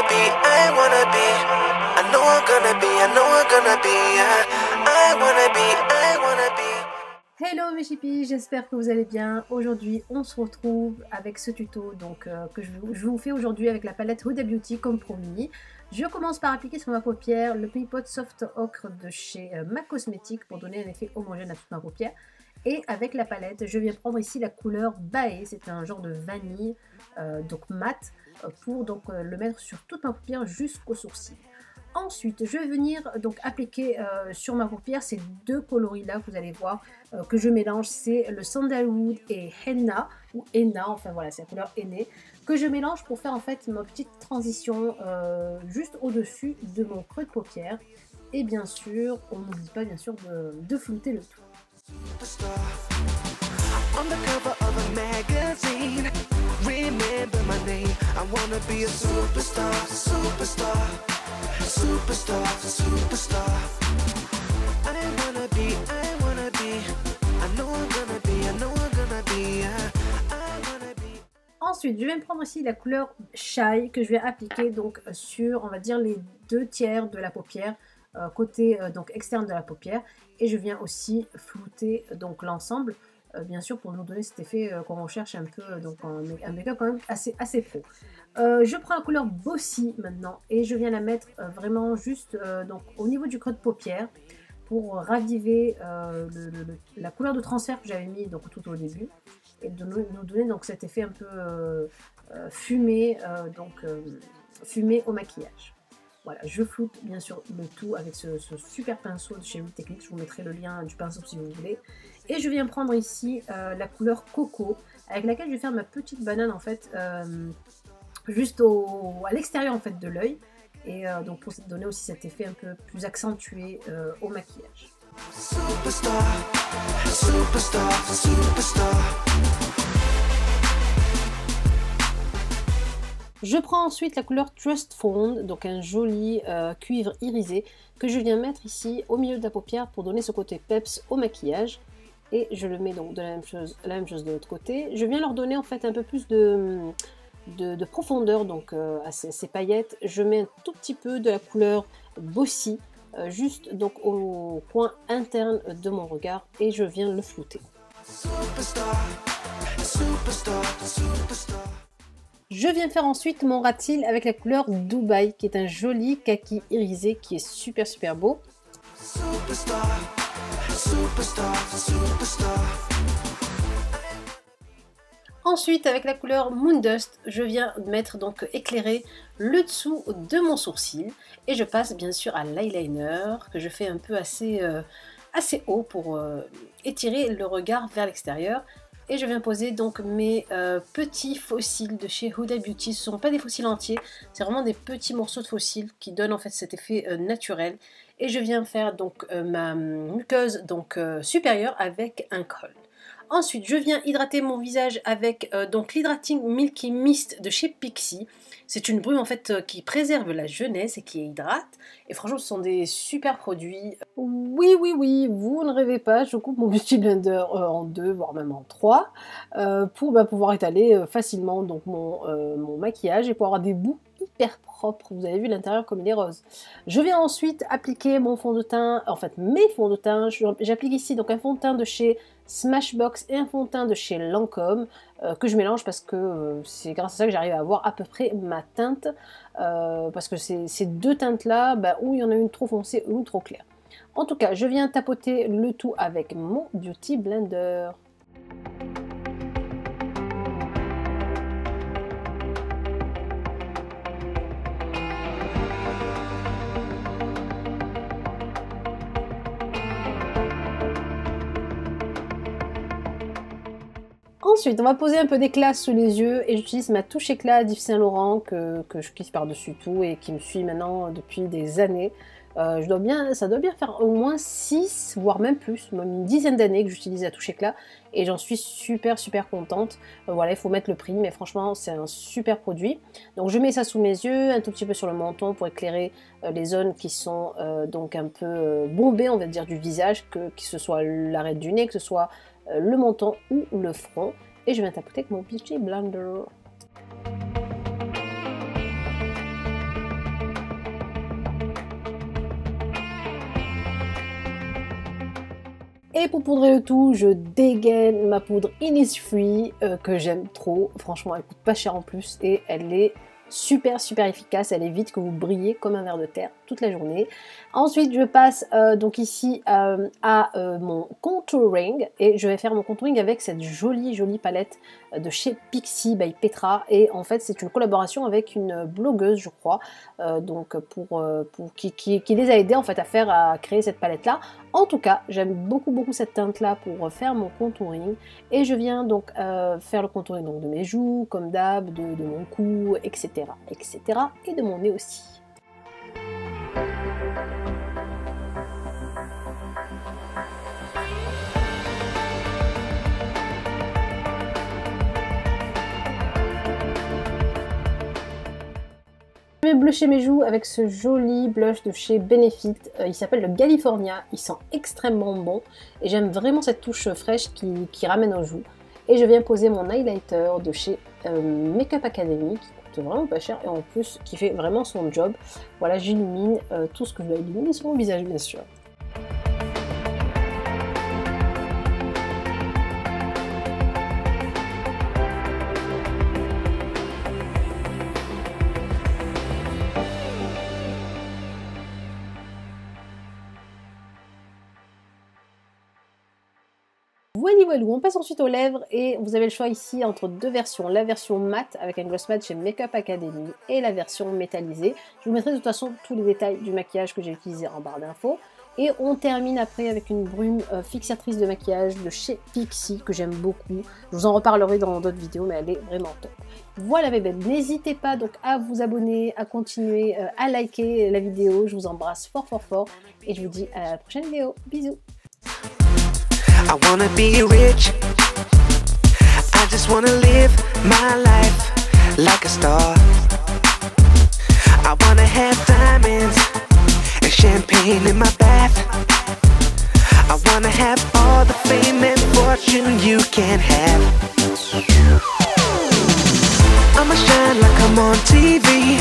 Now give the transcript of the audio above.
be, I wanna be. I know I'm gonna be, I know I'm gonna be. I wanna be, I wanna be. Hello mes chippies, j'espère que vous allez bien. Aujourd'hui on se retrouve avec ce tuto que je vous fais aujourd'hui avec la palette Huda Beauty comme promis. Je commence par appliquer sur ma paupière le Pays Pot Soft Ocre de chez MAC Cosmetics pour donner un effet homogène à toute ma paupière. Et avec la palette, je viens prendre ici la couleur Bae, c'est un genre de vanille, donc mat, pour le mettre sur toute ma paupière jusqu'au sourcil. Ensuite, je vais venir donc appliquer sur ma paupière ces deux coloris là que vous allez voir que je mélange, c'est le Sandalwood et Henna, ou Henna, enfin voilà, c'est la couleur Henné, que je mélange pour faire en fait ma petite transition juste au-dessus de mon creux de paupière. Et bien sûr, on n'oublie pas bien sûr de flouter le tout. On the cover of a magazine, remember my name. I wanna be a superstar, superstar, superstar, superstar. I wanna be, I wanna be. I know I'm gonna be, I know I'm gonna be. I wanna be. Ensuite, je vais me prendre ici la couleur Shy que je vais appliquer donc sur, on va dire, les 2/3 de la paupière, côté donc externe de la paupière, et je viens aussi flouter donc l'ensemble. Bien sûr pour nous donner cet effet qu'on recherche un peu, donc un make-up quand même assez pro. Je prends la couleur Bossy maintenant et je viens la mettre vraiment juste donc au niveau du creux de paupière pour raviver la couleur de transfert que j'avais mis donc tout au début et de nous donner donc cet effet un peu fumé, fumé au maquillage. Voilà, je floute bien sûr le tout avec ce super pinceau de chez Real Techniques. Je vous mettrai le lien du pinceau si vous voulez. Et je viens prendre ici la couleur Coco, avec laquelle je vais faire ma petite banane en fait, juste à l'extérieur en fait de l'œil. Et donc pour donner aussi cet effet un peu plus accentué au maquillage. Superstar, superstar, superstar. Je prends ensuite la couleur Trust Fond, donc un joli cuivre irisé que je viens mettre ici au milieu de la paupière pour donner ce côté peps au maquillage. Et je le mets donc de la même chose de l'autre côté. Je viens leur donner en fait un peu plus de profondeur donc à ces paillettes. Je mets un tout petit peu de la couleur Bossy juste donc au coin interne de mon regard et je viens le flouter. Superstar, superstar, superstar. Je viens faire ensuite mon rat de cils avec la couleur Dubaï qui est un joli kaki irisé qui est super beau. Superstar, superstar, superstar. Ensuite avec la couleur Moondust, je viens mettre donc éclairer le dessous de mon sourcil et je passe bien sûr à l'eyeliner que je fais un peu assez haut pour étirer le regard vers l'extérieur. Et je viens poser donc mes petits faux cils de chez Huda Beauty. Ce ne sont pas des faux cils entiers, c'est vraiment des petits morceaux de faux cils qui donnent en fait cet effet naturel. Et je viens faire donc ma muqueuse donc supérieure avec un col. Ensuite, je viens hydrater mon visage avec donc l'Hydrating Milky Mist de chez Pixi. C'est une brume en fait qui préserve la jeunesse et qui hydrate. Et franchement, ce sont des super produits. Oui, vous ne rêvez pas, je coupe mon Beauty Blender en 2, voire même en 3, pour pouvoir étaler facilement donc mon maquillage et pour avoir des bouts hyper propres. Vous avez vu l'intérieur comme il est rose. Je vais ensuite appliquer mon fond de teint, en fait mes fonds de teint. J'applique ici donc un fond de teint de chez Smashbox et un fond de teint de chez Lancôme que je mélange parce que c'est grâce à ça que j'arrive à avoir à peu près ma teinte parce que ces deux teintes là, où il y en a une trop foncée ou une trop claire. En tout cas, je viens tapoter le tout avec mon Beauty Blender. Ensuite, on va poser un peu d'éclat sous les yeux et j'utilise ma touche éclat d'Yves Saint Laurent que je glisse par-dessus tout et qui me suit maintenant depuis des années. Ça doit bien faire au moins 6, voire même plus, même une dizaine d'années que j'utilise la touche éclat et j'en suis super contente. Voilà, il faut mettre le prix, mais franchement c'est un super produit. Donc je mets ça sous mes yeux, un tout petit peu sur le menton pour éclairer les zones qui sont donc un peu bombées, on va dire, du visage, que ce soit l'arête du nez, que ce soit le menton ou le front. Et je viens tapoter avec mon Beauty Blender. Et pour poudrer le tout, je dégaine ma poudre Innisfree que j'aime trop. Franchement, elle coûte pas cher en plus et elle est super efficace, elle évite que vous brillez comme un ver de terre toute la journée. Ensuite je passe donc ici à mon contouring et je vais faire mon contouring avec cette jolie palette de chez Pixi by Petra, et en fait c'est une collaboration avec une blogueuse je crois, donc qui les a aidés en fait à créer cette palette là. En tout cas j'aime beaucoup cette teinte là pour faire mon contouring, et je viens donc faire le contouring donc, de mes joues comme d'hab, de mon cou, etc. et de mon nez aussi. Je vais blusher mes joues avec ce joli blush de chez Benefit, il s'appelle le California, il sent extrêmement bon et j'aime vraiment cette touche fraîche qui ramène aux joues. Et je viens poser mon highlighter de chez Makeup Academy qui coûte vraiment pas cher et en plus qui fait vraiment son job. Voilà, j'illumine tout ce que je dois illuminer sur mon visage bien sûr. Voilà, on passe ensuite aux lèvres et vous avez le choix ici entre deux versions, la version mat avec un gloss mat chez Makeup Academy et la version métallisée. Je vous mettrai de toute façon tous les détails du maquillage que j'ai utilisé en barre d'infos. Et on termine après avec une brume fixatrice de maquillage de chez Pixi que j'aime beaucoup. Je vous en reparlerai dans d'autres vidéos mais elle est vraiment top. Voilà bébé, n'hésitez pas donc à vous abonner, à continuer, à liker la vidéo. Je vous embrasse fort et je vous dis à la prochaine vidéo. Bisous. I wanna be rich, I just wanna live my life like a star. I wanna have diamonds and champagne in my bath. I wanna have all the fame and fortune you can have. I'ma shine like I'm on TV.